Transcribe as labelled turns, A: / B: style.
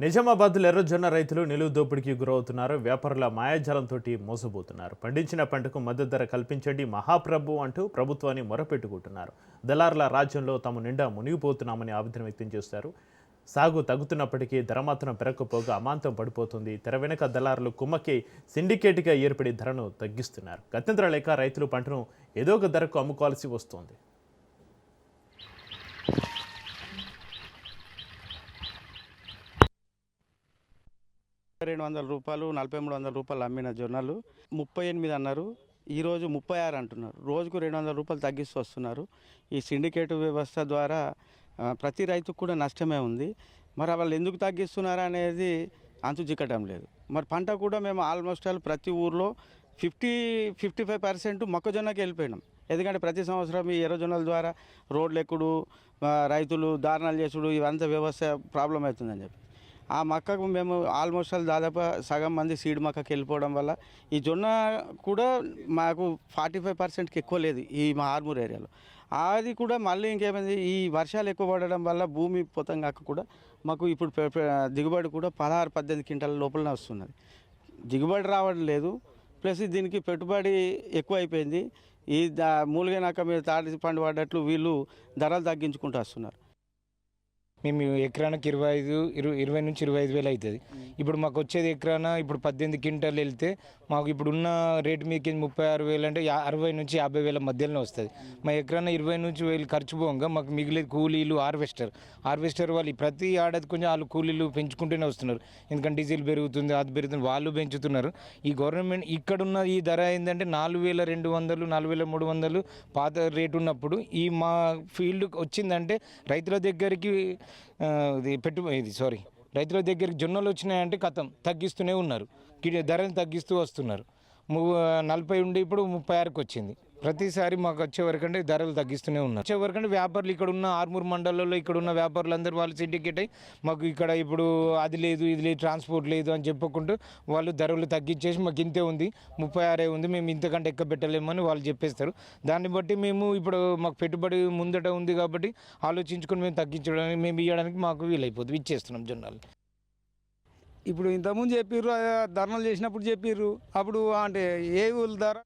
A: నిజామాబాద్ ఎర్రజొన్న రైతులు నిలువు దోపిడీకి గురవుతున్నారు. వ్యాపారుల మాయాజాలంతో మోసపోతున్నారు. పండించిన పంటకు మద్దతు ధర కల్పించండి మహాప్రభు అంటూ ప్రభుత్వాన్ని మొరపెట్టుకుంటున్నారు. దళారుల రాజ్యంలో తాము నిండా మునిగిపోతున్నామని ఆవేదన వ్యక్తం చేస్తారు. సాగు తగ్గుతున్నప్పటికీ ధర మాత్రం పెరగకపోగా అమాంతం పడిపోతుంది. తెర వెనుక దళారులు కుమ్మకి సిండికేట్గా ఏర్పడి ధరను తగ్గిస్తున్నారు. గత్యంతరం లేక రైతులు పంటను ఏదో ఒక ధరకు అమ్ముకోవాల్సి వస్తోంది.
B: రూ. 4300 అమ్మిన జొన్నలు 38 అన్నారు. ఈరోజు 36 అంటున్నారు. రోజుకు రూ. 200 తగ్గిస్తూ వస్తున్నారు. ఈ సిండికేట్ వ్యవస్థ ద్వారా ప్రతి రైతుకు కూడా నష్టమే ఉంది. మరి వాళ్ళు ఎందుకు తగ్గిస్తున్నారు అనేది అంతు చిక్కటం లేదు. మరి పంట కూడా మేము ఆల్మోస్ట్ ప్రతి ఊర్లో 55% మొక్కజొన్నకి వెళ్ళిపోయినాం. ఎందుకంటే ప్రతి సంవత్సరం ఈ ఎర్రజొన్నల ద్వారా రోడ్లు ఎక్కుడు, రైతులు దారుణాలు చేసుడు ఇవంతా వ్యవస్థ ప్రాబ్లం అవుతుందని చెప్పి ఆ మక్కకు మేము ఆల్మోస్ట్ దాదాపు సగం మంది సీడ్ మక్కకి వెళ్ళిపోవడం వల్ల ఈ జొన్న కూడా మాకు 45%కి ఎక్కువ లేదు ఈ మా ఆర్మూర్ ఏరియాలో. అది కూడా మళ్ళీ ఇంకేమైంది, ఈ వర్షాలు ఎక్కువ పడడం వల్ల భూమి పొతంగాక కూడా మాకు ఇప్పుడు దిగుబడి కూడా 16-18 క్వింటాల లోపలనే వస్తున్నది. దిగుబడి రావడం లేదు, ప్లస్ దీనికి పెట్టుబడి ఎక్కువ అయిపోయింది. ఈ మూలిగనాక మీద తాటి పండు పడ్డట్లు వీళ్ళు ధరలు తగ్గించుకుంటూ వస్తున్నారు.
C: మేము ఎకరానికి 20 నుంచి 25 వేలు అవుతుంది. ఇప్పుడు మాకు వచ్చేది ఎకరాన ఇప్పుడు 18 క్వింటాలు వెళ్తే మాకు ఇప్పుడు ఉన్న రేటు మీకు 36,000 అంటే 60 నుంచి 50,000 మధ్యలోనే వస్తుంది. మా ఎకరాన 20 నుంచి 1000 ఖర్చు పోగా మాకు మిగిలేదు కూలీలు, హార్వెస్టర్ వాళ్ళు ప్రతి ఏడాది కొంచెం వాళ్ళు కూలీలు పెంచుకుంటూనే వస్తున్నారు. ఎందుకంటే డీజిల్ పెరుగుతుంది, అది పెరుగుతుంది, వాళ్ళు పెంచుతున్నారు. ఈ గవర్నమెంట్ ఇక్కడున్న ఈ ధర ఏంటంటే 4,200, 4,300 పాత రేటు ఉన్నప్పుడు ఈ మా ఫీల్డ్ వచ్చిందంటే రైతుల దగ్గరికి రైతుల దగ్గరికి జొన్నలు వచ్చినాయంటే కథం తగ్గిస్తూనే ఉన్నారు. ధరను తగ్గిస్తూ వస్తున్నారు. 40 ఉండి ఇప్పుడు 36కి వచ్చింది. ప్రతిసారి మాకు వచ్చే వరకంటే ధరలు తగ్గిస్తూనే ఉన్నారు. వచ్చే వరకంటే వ్యాపారులు ఇక్కడ ఉన్న ఆర్మూర్ మండలంలో ఇక్కడ ఉన్న వ్యాపారులు అందరూ వాళ్ళు సిండికేట్ అయ్యి మాకు ఇక్కడ ఇప్పుడు అది లేదు, ఇది లేదు, ట్రాన్స్పోర్ట్ లేదు అని చెప్పుకుంటూ వాళ్ళు ధరలు తగ్గించేసి మాకు ఇంతే ఉంది, 36 ఉంది, మేము ఇంతకంటే ఎక్క పెట్టలేమని వాళ్ళు చెప్పేస్తారు. దాన్ని బట్టి మేము ఇప్పుడు మాకు పెట్టుబడి ముందట ఉంది కాబట్టి ఆలోచించుకొని మేము తగ్గించడానికి మేము ఇవ్వడానికి మాకు వీలైపోతుంది, ఇచ్చేస్తున్నాం జొన్నలు.
D: ఇప్పుడు ఇంతకుముందు చెప్పిర్రు, ధర్నాలు చేసినప్పుడు చెప్పిర్రు. అప్పుడు అంటే ఏ ఊళ్ళ ధర